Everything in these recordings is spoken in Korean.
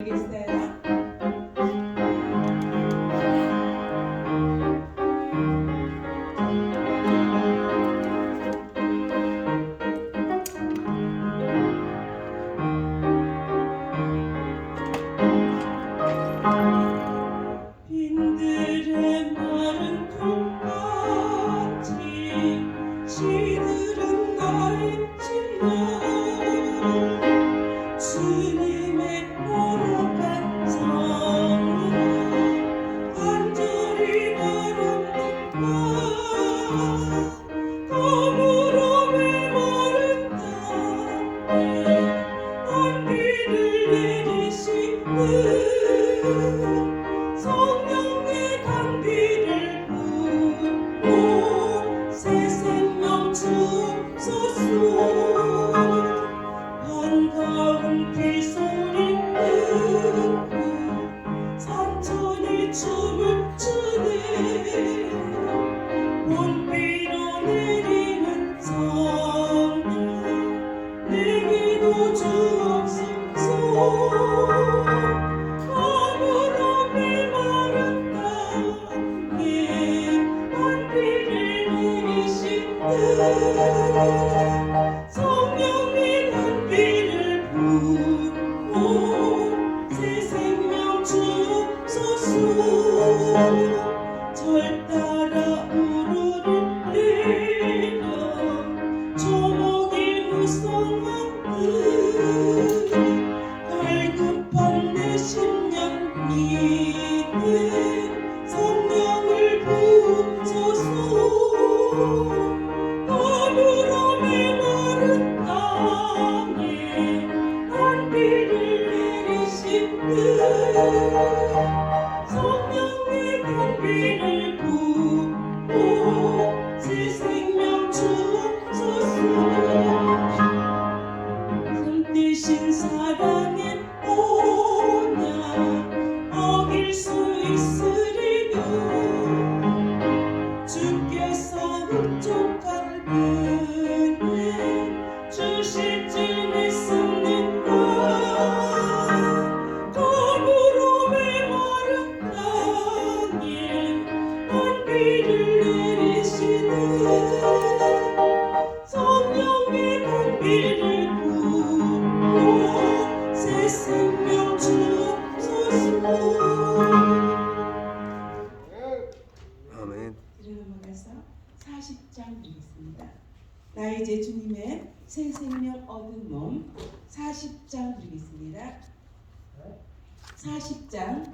알겠어요? 빈들의 마른 풀같이 시들은 나의 심령 주님의 모락한 성령 간절히 바랍니다. 덤으로 메마른 땅에 단비를 내리시는 성령의 단비를 부어 새 생명 주소서. 반가운 빗소리 듣고 산천이 춤을 추네. 원비로 내리는 성령 내게도 주옵소서. 덤으로 메마른 땅에 단비를 내리시는 성령의 단비를 부어 새 생명 주옵소서. 절 따라 우르르 내려 조목이 무성하듯 갈급한 내 심령 위에 성령을 부으소서. 덤으로 메마른 땅에 단비를 내리시는 성령의 단비를 부어 새 생명 주옵소서. 숨뜨신 사랑의 언약 어길 수 있으리며 주께서 흡족한 은혜 주실 줄 믿습니다. 덤으로 메마른 땅에 단비를 내리시는 성령의 단비를 부어 새 생명 주옵소서. 아멘. 이를 넘어가서 40장 드리겠습니다. 나 이제 주님의 새 생명 얻은 몸 40장 드리겠습니다. 40장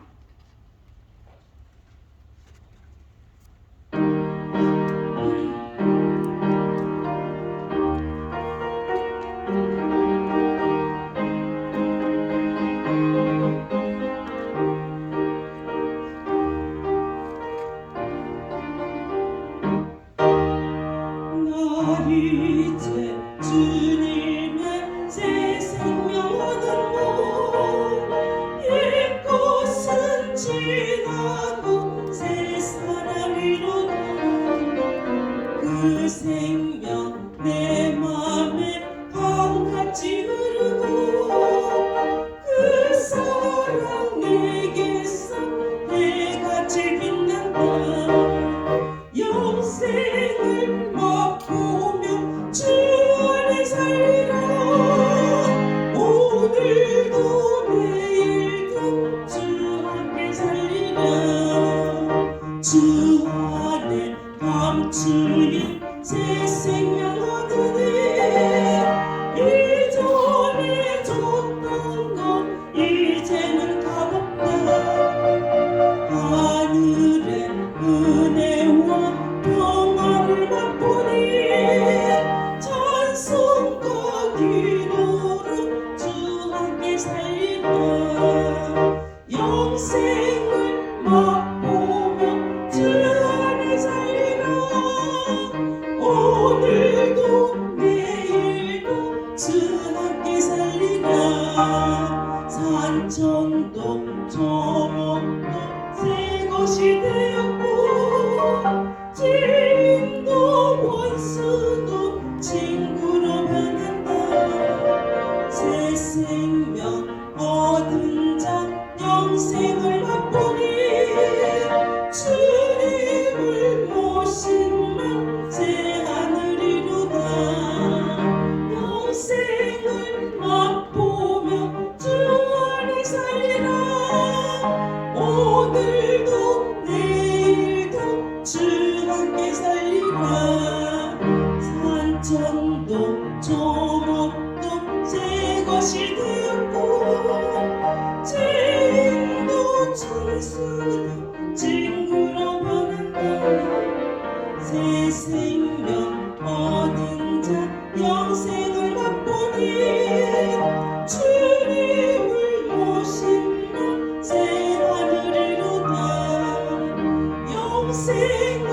날 이제 주님의 새 생명 얻은 몸 이것은 지나고 새 사람이로다. 그 생명 내 맘에 강같이 흐르고 그 사랑 내게서 해같이 빛난다. 영생을 맛보며 주 안에 살리라. 오늘도 내일도 주 함께 살리라. 주 안에 감추인 새 생명 얻으니 이전에 줬던 것 이제는 값없다. 하늘의 은혜와 평화를 맛보니 찬송과 기도로 주 함께 살리라. 영생을 맛보며 주 안에 살리라. 오늘도 내일도 주 함께 살리라. 산천도 저목도 새 것이 되었고 지인도 원수도 친구로 변한다. 새 생명 얻은 자 영생을 맛보니 주님을 모시면 새 하늘이로다. 영생을 맛보며 주 안에 살리라. 오늘도 내일도 주 함께 살리라. 산천도 조목도 새 것이 되었고 죄인도 천수도 친구로 변한다. 새 생명 얻은 자 영생을 맛보니 주님을 모시면 새 하늘이로다. 영생을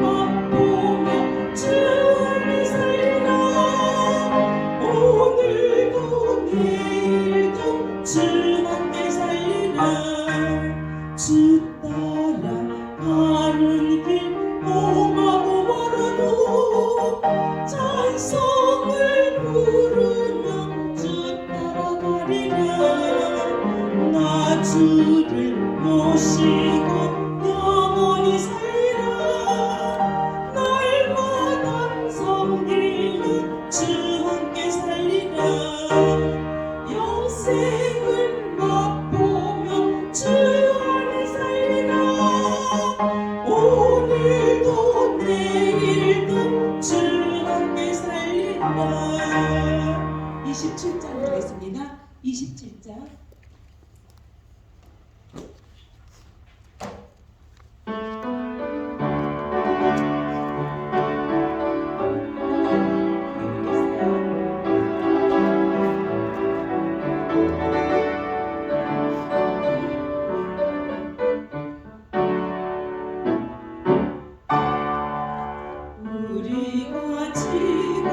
맛보며 주 안에 살리라. 오늘도 내일도 주 함께 살리라. 주 따라 가는 길 험하고 멀어도 찬송을 부르며 주 따라가리라. 나 주를 모시고 영원히 살리라. 날마다 섬기며 주 함께 살리라. 영생을 맛보며 주 안에 살리라. 오늘도 내일도 주 함께 살리라. 27장 드리겠습니다. 27장. 우리가 지금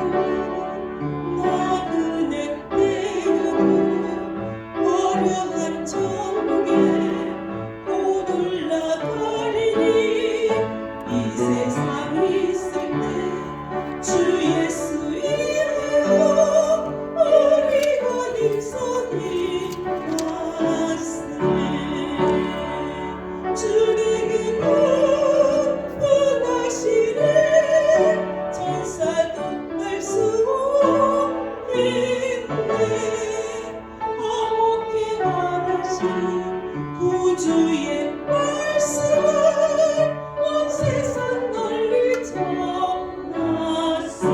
나그네 때에도 화려한 천국에 곧 올라가리니 이 세상 있을 때 주 예수 이름으로 우리가 힘쓰니 왔으니 주님이 분하시네. 천사도 알 수 없네. 어묵게 말하신 구주의 말씀을 온 세상 널리 전하세.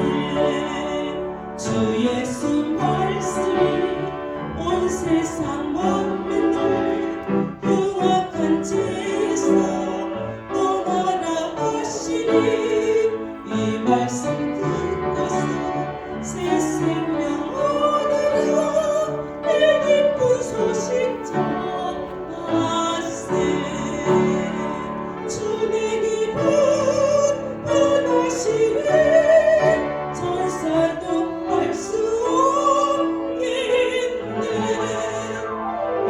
주 예수 말씀이 온 세상 만민을 흉악한 죄에서 떠나라 하시니 이 말씀 듣고서 새 생명 얻으려 이 기쁜 소식 전하세. 주님이 분하시네. 천사도 알 수 없겠네.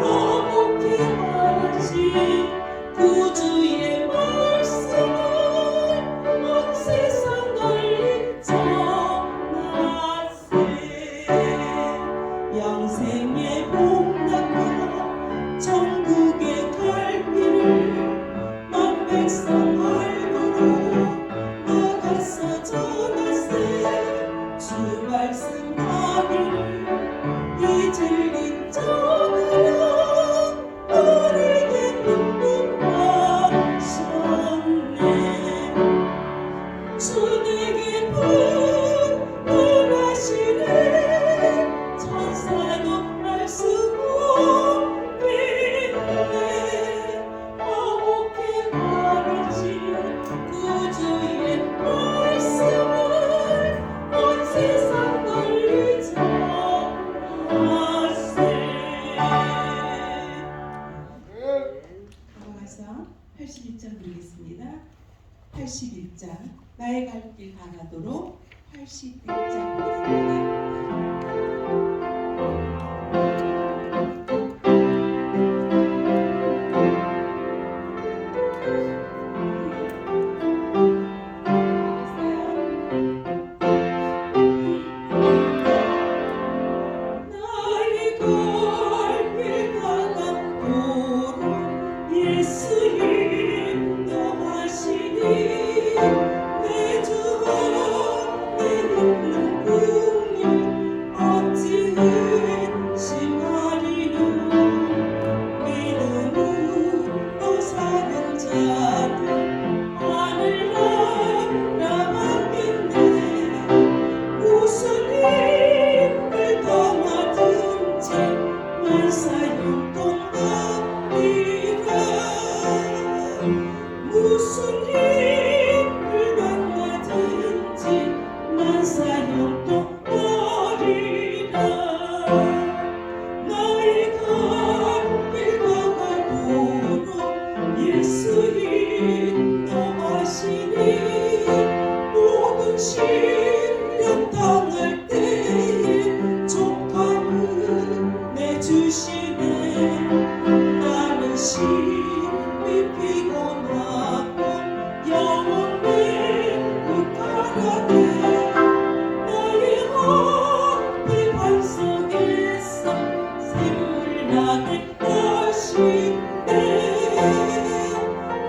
어묵게 말하신 구주의 말씀을 온 세상 널리 전하세. 영생의 복락과 천국에 갈 길을 만 백성 알고도 나가서 전하세. 주 말씀 하기를 이 진리 전하라. 우리에게 능력하셨네. 주님이 분하시네. 천사도 알 수 없겠네. 어묵게 말하신 구주의 말씀을 온 세상 널리 전하세. 넘어가서 81장 드리겠습니다. 81장 나의 갈 길 가나도록 81장 드리겠습니다. 나의 갈 길 가나도록 심히 피곤하고 영혼이 고달하네 너희 앞에 반석에서 샘물 나게 하시네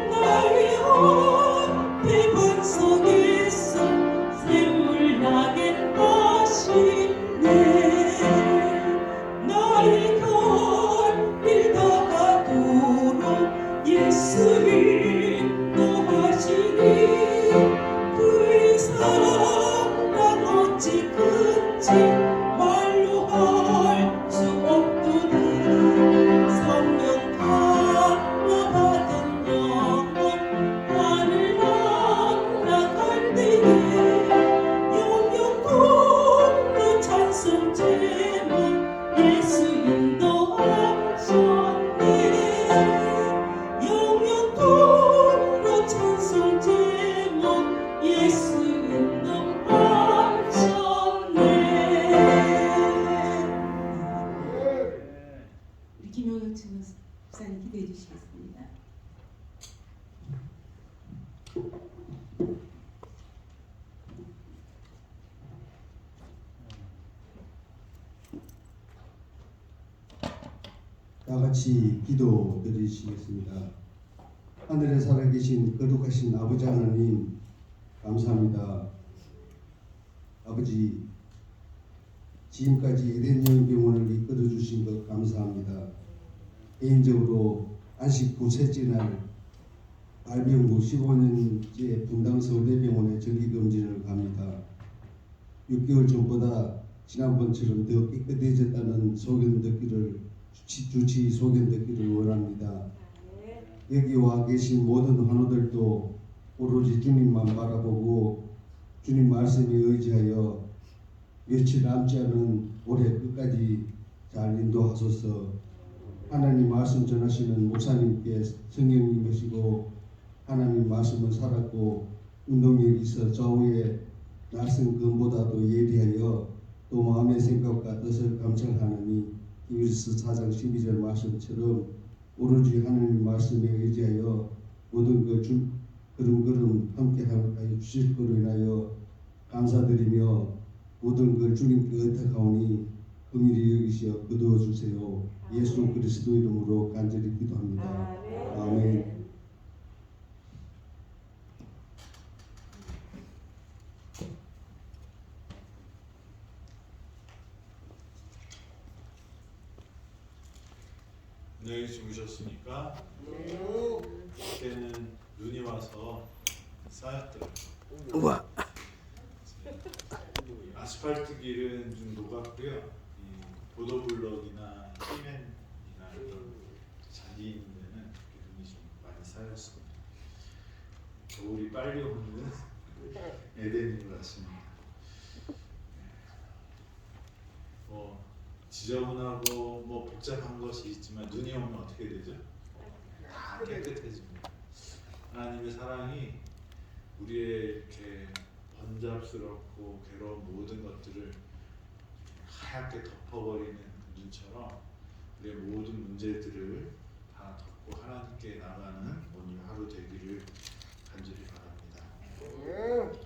너희 앞에 반석에서 샘물 나게 하시네 나의 갈 다가도록 예수 인도하시니 그의 사랑 어찌 큰지 말로 할 수 없도다 성령 강화받은 영혼 하늘 날아갈 때에 영영토로 찬송 제목 예수 인도하셨네 영영토로 찬송 제목 예수 인도하셨네 우리 김영혁 목사님 기도해 주시겠습니다. 다 같이 기도 드리시겠습니다. 하늘에 살아계신 거룩하신 아버지 하나님 감사합니다. 아버지 지금까지 에덴 영병원을 이끌어 주신 것 감사합니다. 개인적으로 안식 9세째 날 발병 후 15년째 분당 서울대병원에 정기검진을 갑니다. 6개월 전보다 지난번처럼 더 깨끗해졌다는 소견 듣기를 주치 소견 듣기를 원합니다. 여기 와 계신 모든 환우들도 오로지 주님만 바라보고 주님 말씀에 의지하여 며칠 남지 않은 올해 끝까지 잘 인도하소서. 하나님 말씀 전하시는 목사님께 성령님 모시고 하나님 말씀을 살았고 운동력이 있어 좌우의 날선 검보다도 예리하여 또 마음의 생각과 뜻을 감찰하느니 히브리서 4장 12절 말씀처럼 오로지 하나님 말씀에 의지하여 모든 것 걸음걸음 함께 하여 주실 것으로 인하여 감사드리며 모든 걸 주님께 의탁하오니 긍휼히 여기시어 거두어 주세요. 예수 그리스도 이름으로 간절히 기도합니다. 아멘. 네, 주무셨습니까? 그때는 눈이 와서 쌓였더라고요. 우와. 아스팔트 길은 좀 녹았고요. 이 보도블럭이나 시멘이나 이런 잔디 있는 데는 눈이 좀 많이 쌓였습니다. 겨울이 빨리 오는 에덴인 것 같습니다. 지저분하고 복잡한 것이 있지만 눈이 오면 어떻게 되죠? 다 깨끗해집니다. 하나님의 사랑이 우리의 이렇게 번잡스럽고 괴로운 모든 것들을 하얗게 덮어버리는 눈처럼 우리의 모든 문제들을 다 덮고 하나님께 나가는 오늘 하루 되기를 간절히 바랍니다.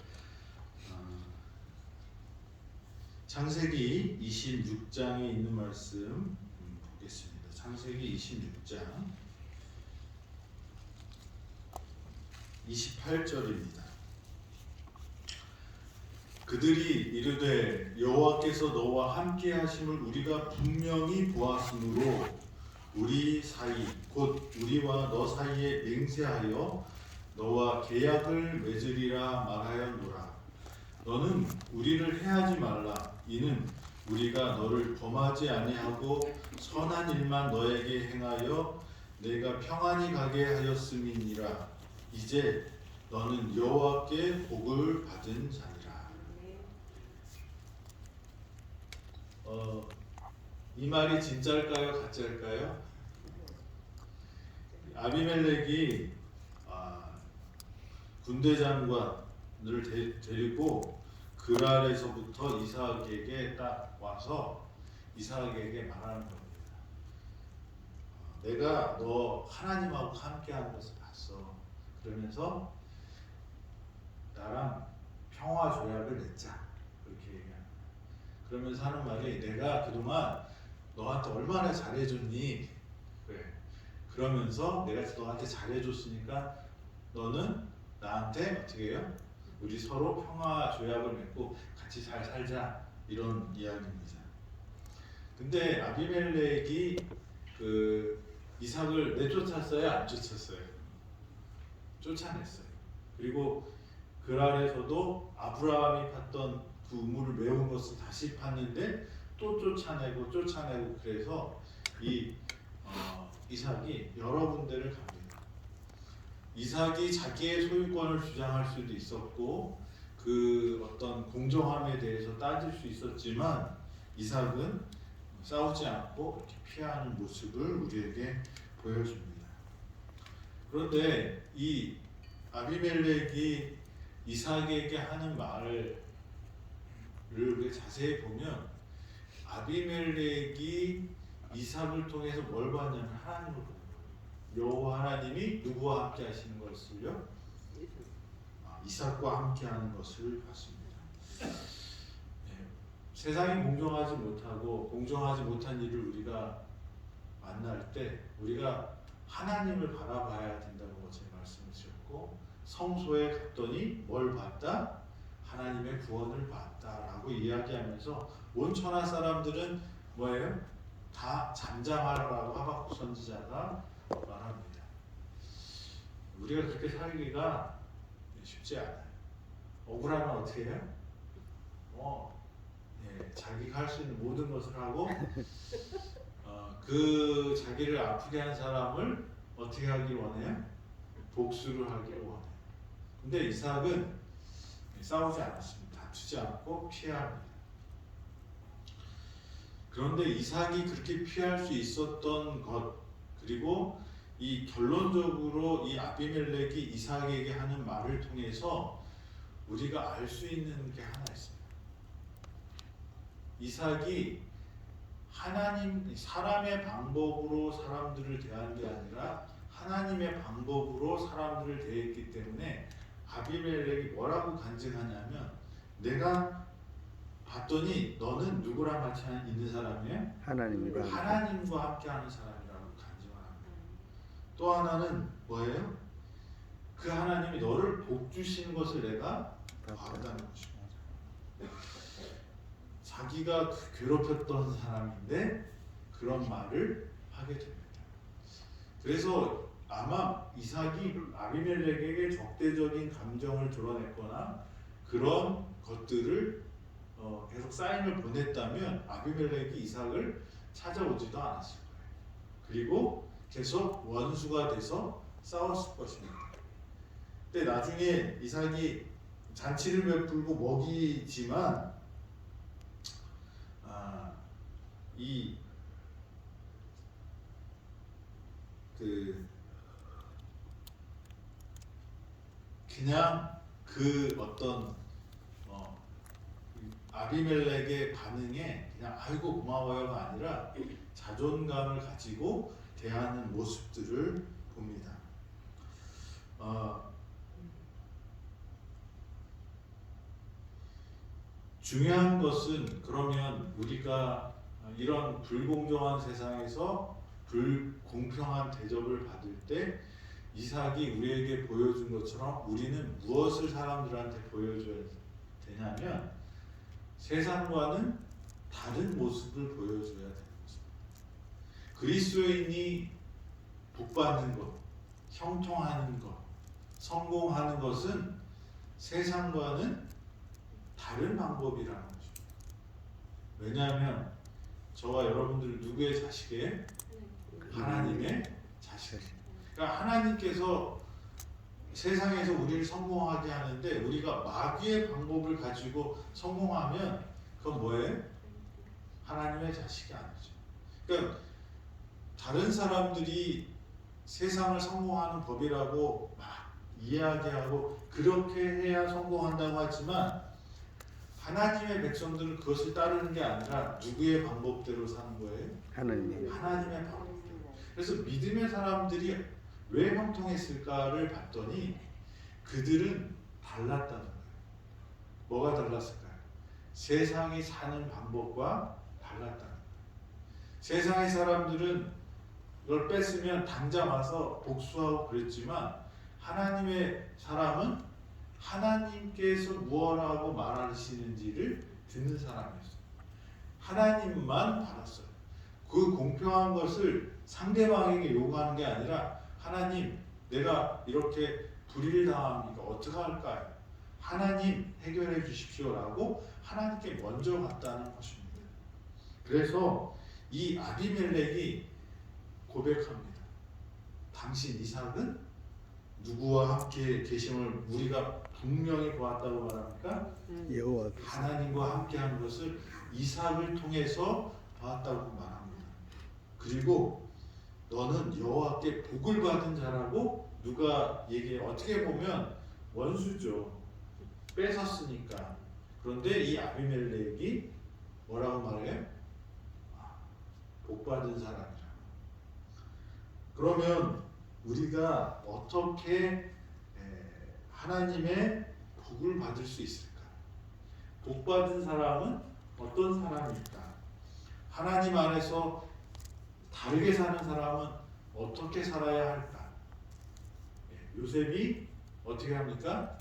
창세기 26장에 있는 말씀 보겠습니다. 창세기 26장 28절입니다. 그들이 이르되 여호와께서 너와 함께 하심을 우리가 분명히 보았으므로 우리 사이 곧 우리와 너 사이에 맹세하여 너와 계약을 맺으리라 말하였노라. 너는 우리를 해하지 말라. 이는 우리가 너를 범하지 아니하고 선한 일만 너에게 행하여 내가 평안히 가게 하였음이니라. 이제 너는 여호와께 복을 받은 자니라. 이 말이 진짜일까요? 가짜일까요? 아비멜렉이 군대 장관을 데리고 그랄에서부터 이삭에게 딱 와서 이삭에게 말하는 겁니다. 내가 너 하나님하고 함께하는 것을 봤어. 그러면서 나랑 평화 조약을 맺자. 그렇게 얘기합니다. 그러면서 하는 말이 내가 그동안 너한테 얼마나 잘해줬니? 그래. 그러면서 내가 너한테 잘해줬으니까 너는 나한테 어떻게 해요? 우리 서로 평화 조약을 맺고 같이 잘 살자. 이런 이야기입니다. 근데 아비멜렉이 그 이삭을 내쫓았어요? 안 쫓았어요? 쫓아냈어요. 그리고 그랄에서도 아브라함이 팠던 그 우물을 메운 것을 다시 팠는데 또 쫓아내고 그래서 이 이삭이 여러 군데를 갑니다. 이삭이 자기의 소유권을 주장할 수도 있었고 그 어떤 공정함에 대해서 따질 수 있었지만 이삭은 싸우지 않고 이렇게 피하는 모습을 우리에게 보여줍니다. 그런데 이 아비멜렉이 이삭에게 하는 말을 우리가 자세히 보면 아비멜렉이 이삭을 통해서 뭘 봤냐면 하나님을 보는 거예요. 여호와 하나님이 누구와 함께 하시는 것을요? 이삭과 함께하는 것을 봤습니다. 세상이 공정하지 못하고 공정하지 못한 일을 우리가 만날 때 우리가 하나님을 바라봐야 된다고 어제 말씀을 드렸고 성소에 갔더니 뭘 봤다? 하나님의 구원을 봤다라고 이야기하면서 온 천하 사람들은 뭐예요? 다 잠잠하라고 하박국 선지자가 말합니다. 우리가 그렇게 살기가 쉽지 않아요. 억울하면 어떻게 해요? 자기가 할 수 있는 모든 것을 하고 그 자기를 아프게 한 사람을 어떻게 하길 원해요? 복수를 하길 원해요. 근데 이삭은 싸우지 않았습니다. 다투지 않고 피합니다. 그런데 이삭이 그렇게 피할 수 있었던 것 그리고 이 결론적으로 이 아비멜렉이 이삭에게 하는 말을 통해서 우리가 알 수 있는 게 하나 있습니다. 이삭이 하나님 사람의 방법으로 사람들을 대한 게 아니라 하나님의 방법으로 사람들을 대했기 때문에 아비멜렉이 뭐라고 간증하냐면 내가 봤더니 너는 누구랑 같이 있는 사람이에요? 하나님이다. 하나님과 함께하는 사람이라고 간증을 합니다. 또 하나는 뭐예요? 그 하나님이 너를 복 주시는 것을 내가 봤다는 것입니다. 자기가 괴롭혔던 사람인데 그런 말을 하게 됩니다. 그래서 아마 이삭이 아비멜렉에게 적대적인 감정을 드러냈거나 그런 것들을 계속 사인을 보냈다면 아비멜렉이 이삭을 찾아오지도 않았을 거예요. 그리고 계속 원수가 돼서 싸웠을 것입니다. 근데 나중에 이삭이 잔치를 베풀고 먹이지만 그냥 그 어떤 아비멜렉의 반응에 그냥 아이고 고마워요가 아니라 자존감을 가지고 대하는 모습들을 봅니다. 중요한 것은 그러면 우리가 이런 불공정한 세상에서 불공평한 대접을 받을 때 이삭이 우리에게 보여준 것처럼 우리는 무엇을 사람들한테 보여줘야 되냐면 세상과는 다른 모습을 보여줘야 되는 것입니다. 그리스도인이 복받는 것, 형통하는 것, 성공하는 것은 세상과는 다른 방법이라는 것입니다. 왜냐하면 저와 여러분들은 누구의 자식이에요? 하나님의 자식입니다. 그러니까 하나님께서 세상에서 우리를 성공하게 하는데 우리가 마귀의 방법을 가지고 성공하면 그건 뭐예요? 하나님의 자식이 아니죠. 그러니까 다른 사람들이 세상을 성공하는 법이라고 막 이야기하고 그렇게 해야 성공한다고 하지만 하나님의 백성들은 그것을 따르는 게 아니라 누구의 방법대로 사는 거예요? 하나님. 하나님의 방법. 그래서 믿음의 사람들이 왜 형통했을까를 봤더니 그들은 달랐다는 거예요. 뭐가 달랐을까요? 세상이 사는 방법과 달랐다는 거예요. 세상의 사람들은 이걸 뺐으면 당장 와서 복수하고 그랬지만 하나님의 사람은 하나님께서 무엇하고 말하시는지를 듣는 사람이었어요. 하나님만 받았어요. 그 공평한 것을 상대방에게 요구하는 게 아니라 하나님, 내가 이렇게 불의를 당합니까? 어떻게 할까요? 하나님 해결해 주십시오라고 하나님께 먼저 갔다는 것입니다. 그래서 이 아비멜렉이 고백합니다. 당신 이삭은 누구와 함께 계심을 우리가 분명히 보았다고 말합니까? 여호와 하나님과 함께한 것을 이삭을 통해서 보았다고 말합니다. 그리고 너는 여호와께 복을 받은 자라고 누가 얘기해. 어떻게 보면 원수죠. 뺏었으니까. 그런데 이 아비멜렉이 뭐라고 말해요? 복 받은 사람이라. 그러면 우리가 어떻게 하나님의 복을 받을 수 있을까? 복 받은 사람은 어떤 사람일까? 하나님 안에서 다르게 사는 사람은 어떻게 살아야 할까? 요셉이 어떻게 합니까?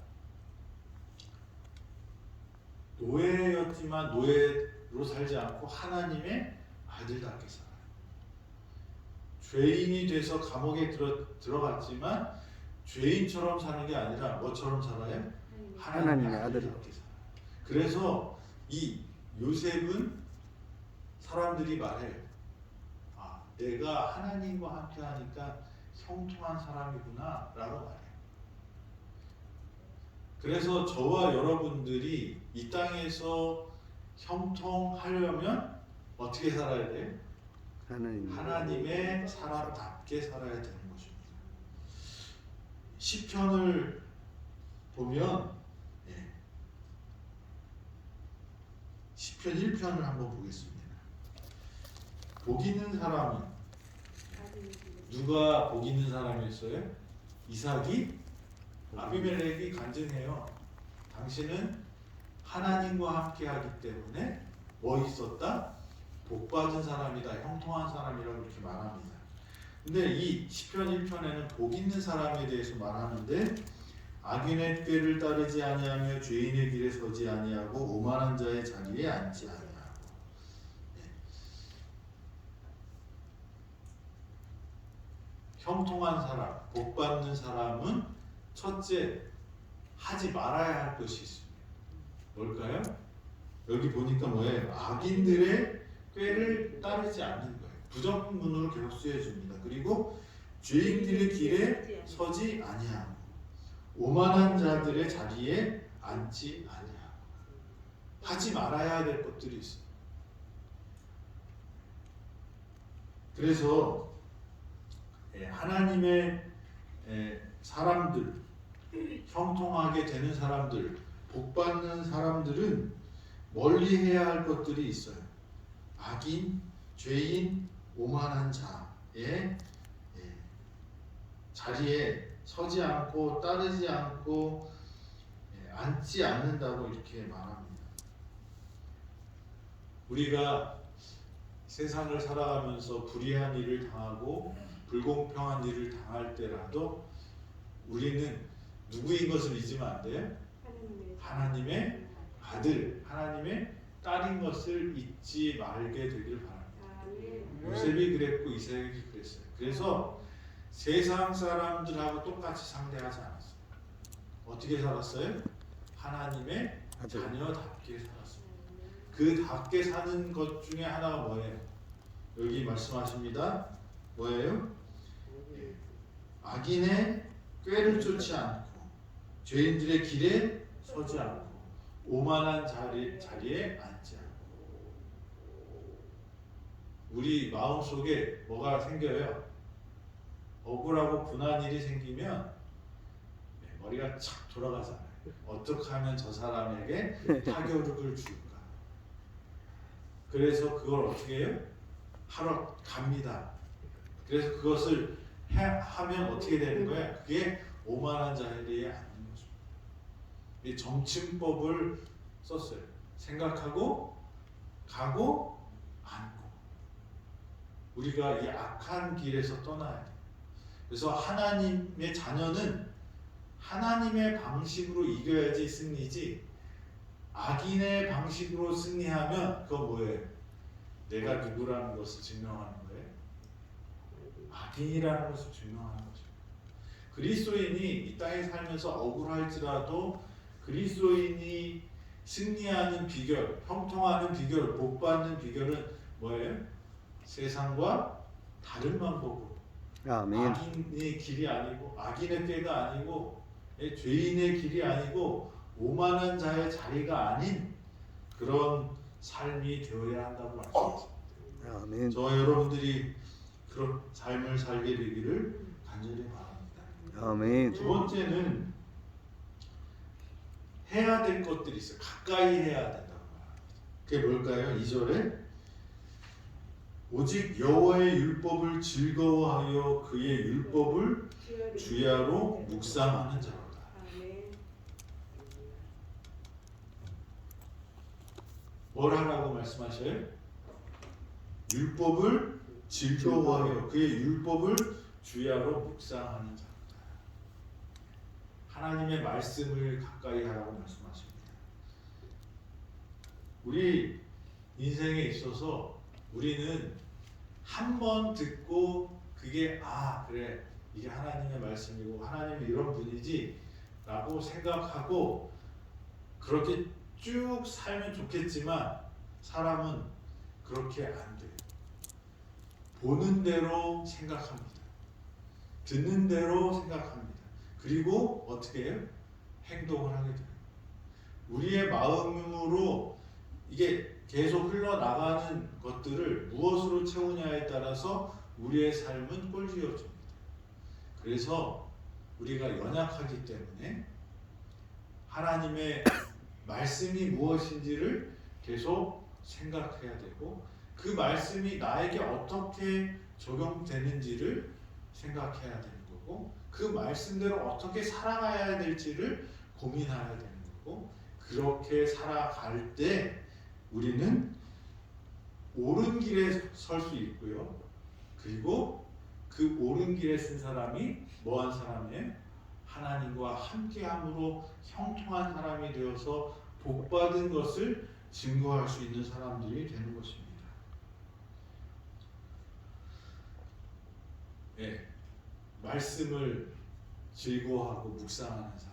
노예였지만 노예로 살지 않고 하나님의 아들답게 살아요. 죄인이 돼서 감옥에 들어갔지만 죄인처럼 사는 게 아니라 뭐처럼 살아요? 하나님의 아들답게 살아요. 그래서 이 요셉은 사람들이 말해요. 내가 하나님과 함께 하니까 형통한 사람이구나 라고 말해요. 그래서 저와 여러분들이 이 땅에서 형통하려면 어떻게 살아야 돼요? 하나님의 사람답게 살아야 되는 것입니다. 시편을 보면 시편 1편을 한번 보겠습니다. 복 있는 사람은 누가 복 있는 사람이었어요? 이삭이 아비멜렉이 간증해요. 당신은 하나님과 함께하기 때문에 뭐 있었다? 복 받은 사람이다, 형통한 사람이라고 이렇게 말합니다. 근데 이 시편 1편에는 복 있는 사람에 대해서 말하는데 악인의 꾀를 따르지 아니하며 죄인의 길에 서지 아니하고 오만한 자의 자리에 앉지 아니하고. 형통한 사람, 복 받는 사람은 첫째 하지 말아야 할 것이 있습니다. 뭘까요? 여기 보니까 뭐예요? 악인들의 꾀를 따르지 않는 거예요. 부정문으로 계속 쓰여집니다. 그리고 죄인들의 길에 서지 아니하고 오만한 자들의 자리에 앉지 아니하고. 하지 말아야 될 것들이 있어요. 그래서 하나님의 사람들, 형통하게 되는 사람들, 복받는 사람들은 멀리 해야 할 것들이 있어요. 악인, 죄인, 오만한 자의 자리에 서지 않고 따르지 않고 앉지 않는다고 이렇게 말합니다. 우리가 세상을 살아가면서 불의한 일을 당하고 불공평한 일을 당할 때라도 우리는 누구인 것을 잊으면 안 돼요? 하나님의 아들, 하나님의 딸인 것을 잊지 말게 되길 바랍니다. 요셉이 그랬고 이삭이 그랬어요. 그래서 세상 사람들하고 똑같이 상대하지 않았어요. 어떻게 살았어요? 하나님의 자녀답게 살았어요. 그 답게 사는 것 중에 하나가 뭐예요? 여기 말씀하십니다. 뭐예요? 악인의 꾀를 쫓지 않고 죄인들의 길에 서지 않고 오만한 자리에 앉지 않고. 우리 마음속에 뭐가 생겨요? 억울하고 분한 일이 생기면 머리가 착 돌아가잖아요. 어떻게 하면 저 사람에게 타격을 줄까? 그래서 그걸 어떻게 해요? 하러 갑니다. 그래서 그것을 하면 어떻게 되는 거야? 그게 오만한 자리에 앉는 것입니다. 이 정침법을 썼어요. 생각하고 가고 앉고. 우리가 이 악한 길에서 떠나야 돼. 그래서 하나님의 자녀는 하나님의 방식으로 이겨야지 승리지, 악인의 방식으로 승리하면 그거 뭐예요? 내가 누구라는 것을 증명하는 거예요. 악인이라는 것을 증명하는 거죠. 그리스도인이 이 땅에 살면서 억울할지라도 그리스도인이 승리하는 비결, 형통하는 비결, 복받는 비결은 뭐예요? 세상과 다른 방법으로. 아멘. 악인의 길이 아니고, 악인의 꾀가 아니고, 죄인의 길이 아니고, 오만한 자의 자리가 아닌 그런 삶이 되어야 한다고 말씀드립니다. 아멘. 저와 여러분들이 그런 삶을 살게 되기를 간절히 바랍니다. 아멘. 두 번째는 해야 될 것들이 있어요. 가까이 해야 된다고 말합니다. 그게 뭘까요? 2절에 오직 여호와의 율법을 즐거워하여 그의 율법을 주야로 묵상하는 자로다. 뭘 하라고 말씀하셔요? 율법을 즐거워하여 그의 율법을 주야로 묵상하는 자로다. 하나님의 말씀을 가까이 하라고 말씀하십니다. 우리 인생에 있어서 우리는 한 번 듣고 그게 그래 이게 하나님의 말씀이고 하나님이 이런 분이지 라고 생각하고 그렇게 쭉 살면 좋겠지만 사람은 그렇게 안 돼요. 보는 대로 생각합니다. 듣는 대로 생각합니다. 그리고 어떻게 해요? 행동을 하게 돼요. 우리의 마음으로 이게 계속 흘러나가는 것들을 무엇으로 채우냐에 따라서 우리의 삶은 꼴지어집니다. 그래서 우리가 연약하기 때문에 하나님의 말씀이 무엇인지를 계속 생각해야 되고 그 말씀이 나에게 어떻게 적용되는지를 생각해야 되는 거고 그 말씀대로 어떻게 살아가야 될지를 고민해야 되는 거고 그렇게 살아갈 때 우리는 옳은 길에 설 수 있고요. 그리고 그 옳은 길에 쓴 사람이 뭐한 사람이에요? 하나님과 함께함으로 형통한 사람이 되어서 복받은 것을 증거할 수 있는 사람들이 되는 것입니다. 예, 말씀을 즐거워하고 묵상하는 사람.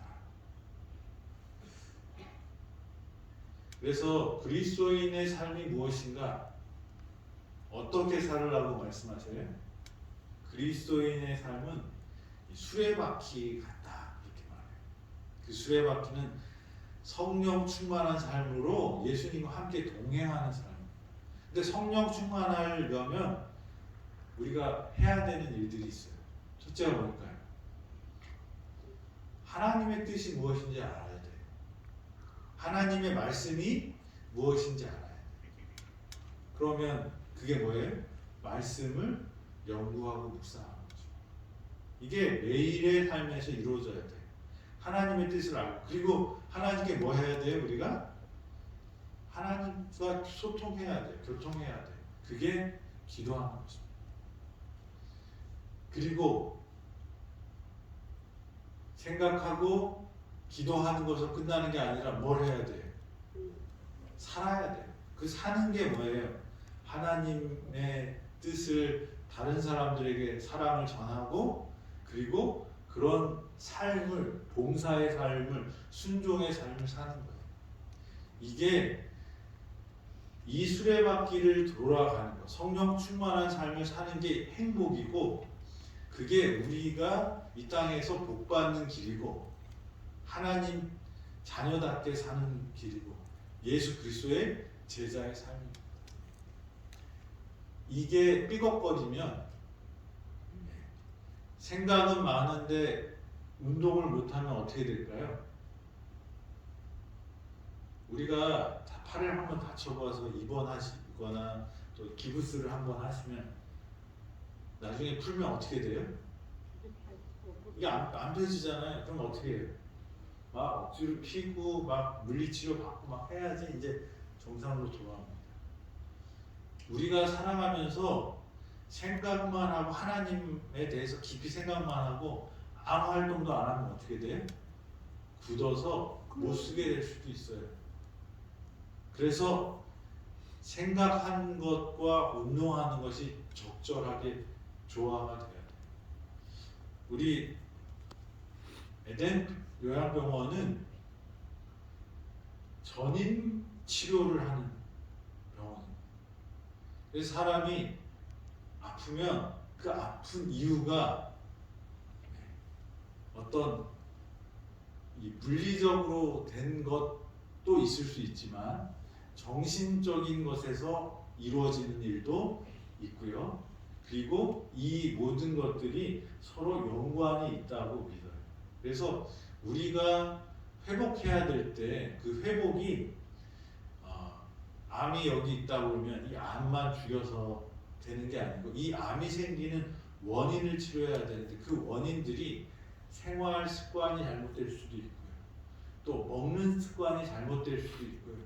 그래서 그리스도인의 삶이 무엇인가? 어떻게 살으라고 말씀하세요? 그리스도인의 삶은 수레바퀴 같다 이렇게 말해요. 그 수레바퀴는 성령 충만한 삶으로 예수님과 함께 동행하는 삶입니다. 근데 성령 충만하려면 우리가 해야 되는 일들이 있어요. 첫째가 뭘까요? 하나님의 뜻이 무엇인지 알아야 돼요. 하나님의 말씀이 무엇인지 알아야 돼요. 그러면 그게 뭐예요? 말씀을 연구하고 묵상하는 거죠. 이게 매일의 삶에서 이루어져야 돼요. 하나님의 뜻을 알고 그리고 하나님께 뭐 해야 돼요? 우리가 하나님과 소통해야 돼요. 교통해야 돼요. 그게 기도하는 것입니다. 그리고 생각하고 기도하는 것으로 끝나는 게 아니라 뭘 해야 돼요? 살아야 돼요. 그 사는 게 뭐예요? 하나님의 뜻을 다른 사람들에게 사랑을 전하고 그리고 그런 삶을 봉사의 삶을 순종의 삶을 사는 거예요. 이게 이 수레바퀴를 돌아가는 거 성령 충만한 삶을 사는 게 행복이고 그게 우리가 이 땅에서 복받는 길이고 하나님 자녀답게 사는 길이고 예수 그리스도의 제자의 삶입니다. 이게 삐걱거리면 생각은 많은데 운동을 못하면 어떻게 될까요? 우리가 팔을 한번 다쳐봐서 입원하시거나 또 기부스를 한번 하시면 나중에 풀면 어떻게 돼요? 이게 안 펴지잖아요. 그럼 어떻게 해요? 막 억지로 피고 막 물리치료 받고 막 해야지 이제 정상으로 돌아옵니다. 우리가 살아가면서 생각만 하고 하나님에 대해서 깊이 생각만 하고 아무 활동도 안 하면 어떻게 돼요? 굳어서 못 쓰게 될 수도 있어요. 그래서 생각하는 것과 운동하는 것이 적절하게 조화가 돼야 돼요. 우리 에덴 요양병원은 전인 치료를 하는 병원입니다. 그래서 사람이 아프면 그 아픈 이유가 어떤 이 물리적으로 된 것도 있을 수 있지만 정신적인 것에서 이루어지는 일도 있고요. 그리고 이 모든 것들이 서로 연관이 있다고 믿어요. 그래서 우리가 회복해야 될 때 그 회복이 암이 여기 있다 보면 이 암만 죽여서 되는 게 아니고 이 암이 생기는 원인을 치료해야 되는데 그 원인들이 생활 습관이 잘못될 수도 있고요. 또 먹는 습관이 잘못될 수도 있고요.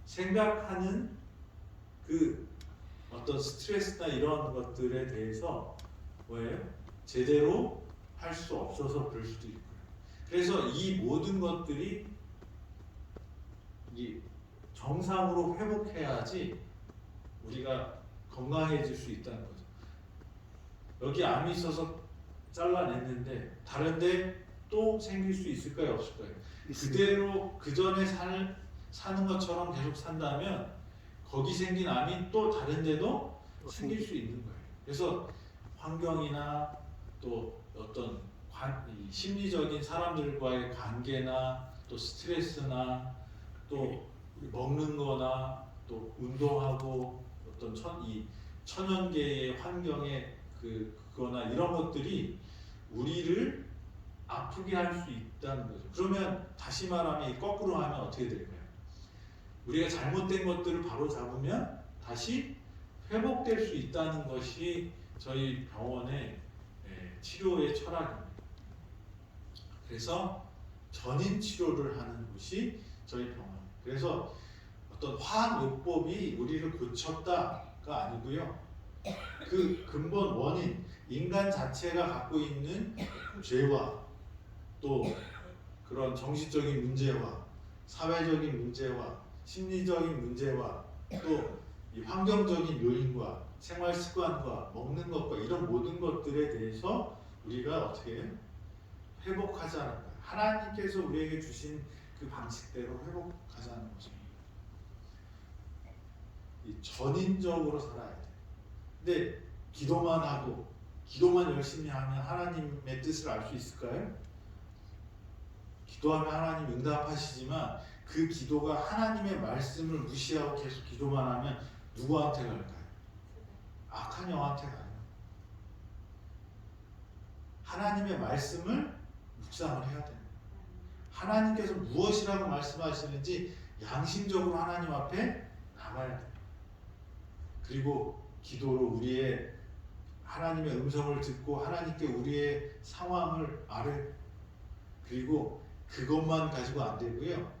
생각하는 그 어떤 스트레스나 이런 것들에 대해서 뭐예요? 제대로 할 수 없어서 그럴 수도 있고요. 그래서 이 모든 것들이 이 정상으로 회복해야지 우리가 건강해질 수 있다는 거죠. 여기 암이 있어서 잘라냈는데 다른데 또 생길 수 있을까요? 없을까요? 그대로 그 전에 사는 것처럼 계속 산다면 거기 생긴 암이 또 다른 데도 생길 수 있는 거예요. 그래서 환경이나 또 어떤 이 심리적인 사람들과의 관계나 또 스트레스나 또 먹는 거나 또 운동하고 어떤 이 천연계의 환경의 그거나 이런 것들이 우리를 아프게 할 수 있다는 거죠. 그러면 다시 말하면 거꾸로 하면 어떻게 될까요? 우리가 잘못된 것들을 바로 잡으면 다시 회복될 수 있다는 것이 저희 병원의 치료의 철학입니다. 그래서 전인 치료를 하는 곳이 저희 병원. 그래서 어떤 화학요법이 우리를 고쳤다가 아니고요. 그 근본 원인, 인간 자체가 갖고 있는 죄와 또 그런 정신적인 문제와 사회적인 문제와 심리적인 문제와 또 이 환경적인 요인과 생활 습관과 먹는 것과 이런 모든 것들에 대해서 우리가 어떻게 해요? 회복하자는 거예요. 하나님께서 우리에게 주신 그 방식대로 회복하자는 것입니다. 이 전인적으로 살아야 돼요. 근데 기도만 하고 기도만 열심히 하면 하나님의 뜻을 알 수 있을까요? 기도하면 하나님 응답하시지만 그 기도가 하나님의 말씀을 무시하고 계속 기도만 하면 누구한테 갈까요? 악한 영한테 가요. 하나님의 말씀을 묵상을 해야 됩니다. 하나님께서 무엇이라고 말씀하시는지 양심적으로 하나님 앞에 나가야 돼요. 그리고 기도로 우리의 하나님의 음성을 듣고 하나님께 우리의 상황을 아뢰. 그리고 그것만 가지고 안 되고요.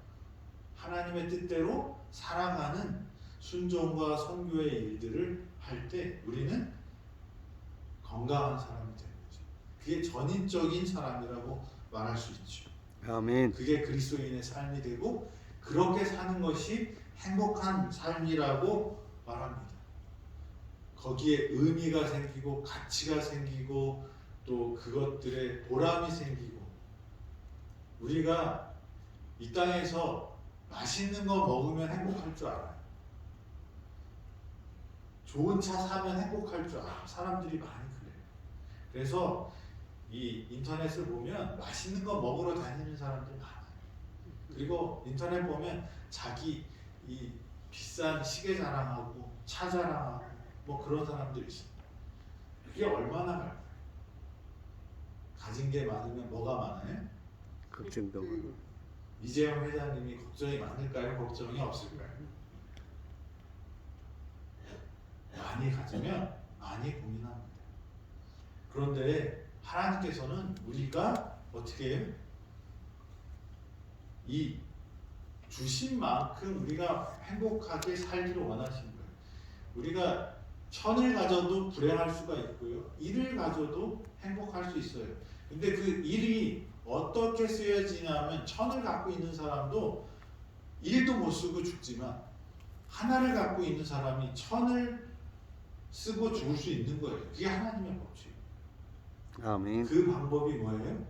하나님의 뜻대로 살아가는 순종과 선교의 일들을 할 때 우리는 건강한 사람이 되는 거죠. 그게 전인적인 사람이라고 말할 수 있죠. 아멘. 그게 그리스도인의 삶이 되고 그렇게 사는 것이 행복한 삶이라고 말합니다. 거기에 의미가 생기고 가치가 생기고 또 그것들의 보람이 생기고 우리가 이 땅에서 맛있는 거 먹으면 행복할 줄 알아요. 좋은 차 사면 행복할 줄 알아요. 사람들이 많이 그래요. 그래서 이 인터넷을 보면 맛있는 거 먹으러 다니는 사람들 많아요. 그리고 인터넷 보면 자기 이 비싼 시계 자랑하고 차 자랑하고 뭐 그런 사람들 있어요. 그게 얼마나 많아요? 가진 게 많으면 뭐가 많아요? 걱정도 많고. 이재용 회장님이 걱정이 많을까요? 걱정이 없을까요? 많이 가지면 많이 고민합니다. 그런데 하나님께서는 우리가 어떻게 해요? 이 주신 만큼 우리가 행복하게 살기를 원하시는 거예요. 우리가 천을 가져도 불행할 수가 있고요. 일을 가져도 행복할 수 있어요. 근데 그 일이 어떻게 쓰여지냐면 천을 갖고 있는 사람도 일도 못 쓰고 죽지만 하나를 갖고 있는 사람이 천을 쓰고 죽을 수 있는 거예요. 그게 하나님의 법칙. 아멘. 그 방법이 뭐예요?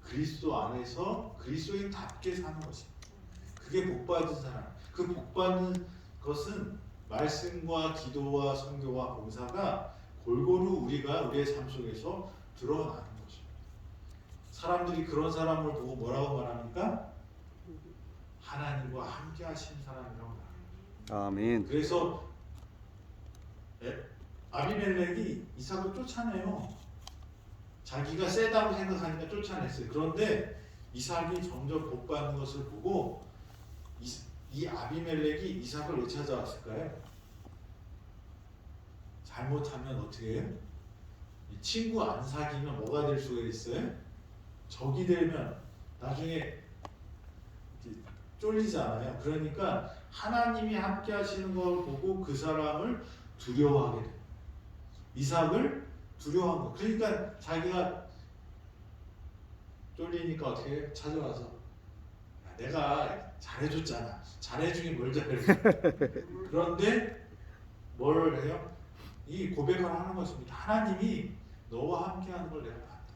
그리스도 안에서 그리스도인답게 사는 것입니다. 그게 복받은 사람. 그 복받는 것은 말씀과 기도와 선교와 봉사가 골고루 우리의 삶 속에서 드러나는 것입니다. 사람들이 그런 사람을 보고 뭐라고 말합니까? 하나님과 함께 하신 사람이라고 말합니다. 아멘. 그래서 아비멜렉이 이삭을 쫓아내요. 자기가 세다고 생각하니까 쫓아냈어요. 그런데 이삭이 점점 복받는 것을 보고 이 아비멜렉이 이삭을 왜 찾아왔을까요? 잘못하면 어떻게 해요? 친구 안 사귀면 뭐가 될 수가 있어요? 적이 되면 나중에 쫄리잖아요. 그러니까 하나님이 함께 하시는 걸 보고 그 사람을 두려워하게 돼요. 이삭을 두려워한 거. 그러니까 자기가 쫄리니까 어떻게 해요? 찾아와서 야, 내가 잘해줬잖아. 잘해주긴 뭘 잘해. 그런데 뭘 해요? 이 고백을 하는 것입니다. 하나님이 너와 함께하는 걸 내가 봤다.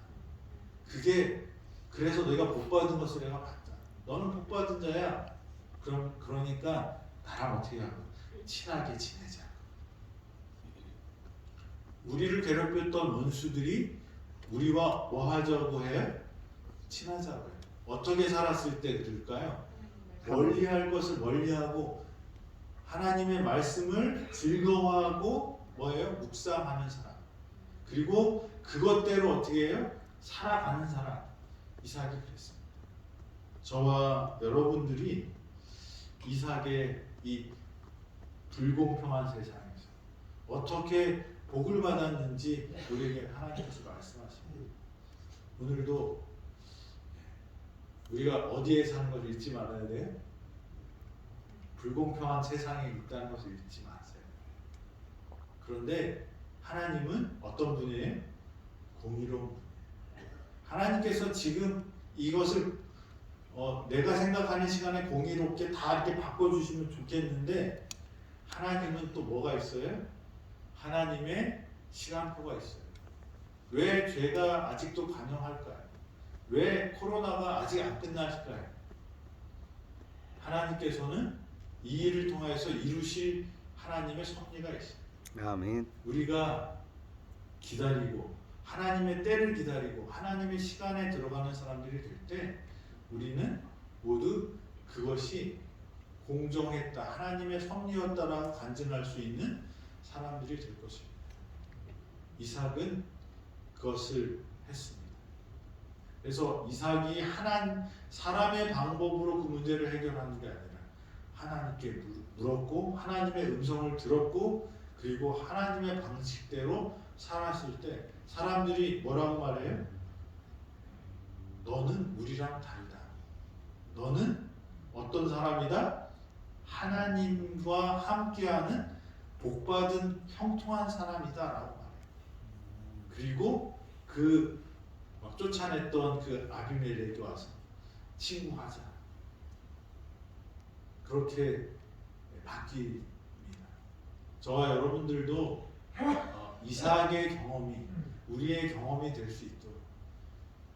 그게 그래서 내가 복받은 것을 내가 봤다. 너는 복받은 자야. 그러니까 나랑 어떻게 하고 친하게 지내자. 우리를 괴롭혔던 원수들이 우리와 뭐 하자고 해요? 친하자고 해요. 어떻게 살았을 때 그럴까요? 멀리할 것을 멀리하고 하나님의 말씀을 즐거워하고 뭐예요? 묵상하는 사람. 그리고 그것대로 어떻게 해요? 살아가는 사람. 이삭이 그랬습니다. 저와 여러분들이 이삭의 이 불공평한 세상에서 어떻게 복을 받았는지 우리에게 하나님께서 말씀하십니다. 오늘도 우리가 어디에 사는 것을 잊지 말아야 돼요? 불공평한 세상에 있다는 것을 잊지 마세요. 그런데 하나님은 어떤 분이에요? 공의로운 분이에요. 하나님께서 지금 이것을 내가 생각하는 시간에 공의롭게 다 이렇게 바꿔주시면 좋겠는데 하나님은 또 뭐가 있어요? 하나님의 시간표가 있어요. 왜 죄가 아직도 관영할까요? 왜 코로나가 아직 안 끝나실까요? 하나님께서는 이 일을 통해서 이루실 하나님의 섭리가 있어요. 아멘. 우리가 기다리고 하나님의 때를 기다리고 하나님의 시간에 들어가는 사람들이 될 때 우리는 모두 그것이 공정했다, 하나님의 섭리였다라고 간증할 수 있는 사람들이 될 것입니다. 이삭은 그것을 했습니다. 그래서 이삭이 사람의 방법으로 그 문제를 해결하는 게 아니라 하나님께 물었고 하나님의 음성을 들었고 그리고 하나님의 방식대로 살았을 때 사람들이 뭐라고 말해요? 너는 우리랑 다르다. 너는 어떤 사람이다? 하나님과 함께하는 복받은 형통한 사람이다 라고 말해요. 그리고 막 쫓아냈던 그 아비멜렉이 와서 친구하자. 그렇게 바뀝니다. 저와 여러분들도 이삭의 경험이 우리의 경험이 될 수 있도록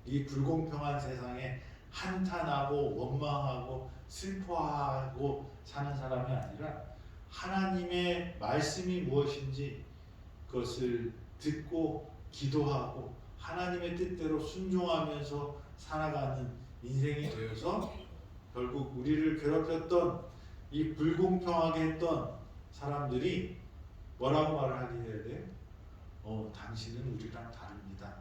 이 불공평한 세상에 한탄하고 원망하고 슬퍼하고 사는 사람이 아니라 하나님의 말씀이 무엇인지 그것을 듣고 기도하고 하나님의 뜻대로 순종하면서 살아가는 인생이 되어서 결국 우리를 괴롭혔던 이 불공평하게 했던 사람들이 뭐라고 말을 하게 해야 돼요? 당신은 우리랑 다릅니다.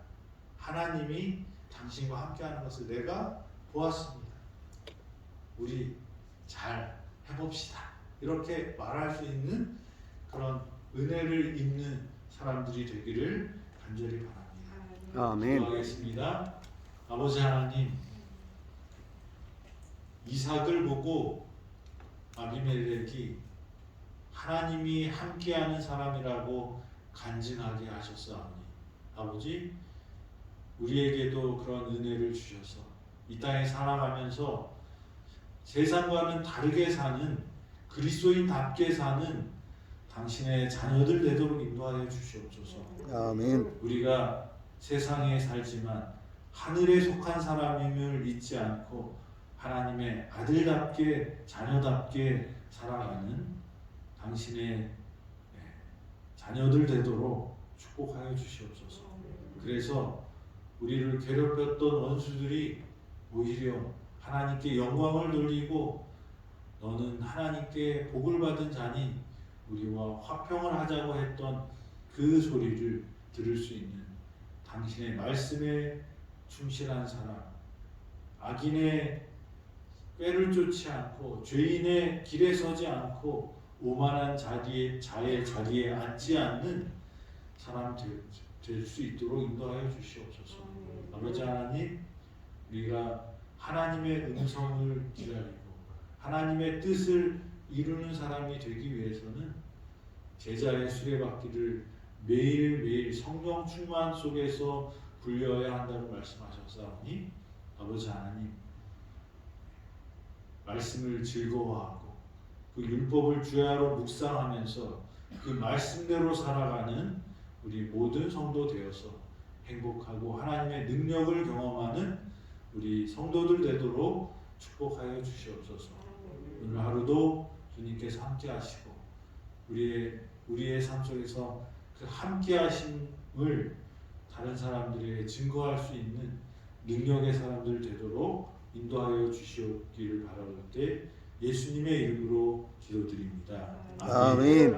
하나님이 당신과 함께하는 것을 내가 보았습니다. 우리 잘 해봅시다. 이렇게 말할 수 있는 그런 은혜를 입는 사람들이 되기를 간절히 바랍니다. 아멘. 기도하겠습니다. 아버지 하나님, 이삭을 보고 아비멜렉이 하나님이 함께하는 사람이라고 간증하게 하셨사오니 아버지, 우리에게도 그런 은혜를 주셔서 이 땅에 살아가면서 세상과는 다르게 사는, 그리스도인답게 사는 당신의 자녀들 되도록 인도하여 주시옵소서. 아멘. 우리가 세상에 살지만 하늘에 속한 사람임을 잊지 않고 하나님의 아들답게 자녀답게 살아가는 당신의 자녀들 되도록 축복하여 주시옵소서. 그래서 우리를 괴롭혔던 원수들이 오히려 하나님께 영광을 돌리고 너는 하나님께 복을 받은 자니 우리와 화평을 하자고 했던 그 소리를 들을 수 있는 당신의 말씀에 충실한 사람, 악인의 꾀를 쫓지 않고 죄인의 길에 서지 않고 오만한 자의 자리에 앉지 않는 사람 될 수 있도록 인도하여 주시옵소서. 아버지 하나님, 우리가 하나님의 음성을 기다리고 하나님의 뜻을 이루는 사람이 되기 위해서는 제자의 수레바퀴를 매일매일 성령 충만 속에서 굴려야 한다고 말씀하셨사오니 아버지 하나님, 말씀을 즐거워하고 그 율법을 주야로 묵상하면서 그 말씀대로 살아가는 우리 모든 성도 되어서 행복하고 하나님의 능력을 경험하는 우리 성도들 되도록 축복하여 주시옵소서. 오늘 하루도 주님께서 함께 하시고 우리의 삶 속에서 그 함께 하심을 다른 사람들에게 증거할 수 있는 능력의 사람들 되도록 인도하여 주시옵기를 바라올 때 예수님의 이름으로 기도드립니다. 아멘.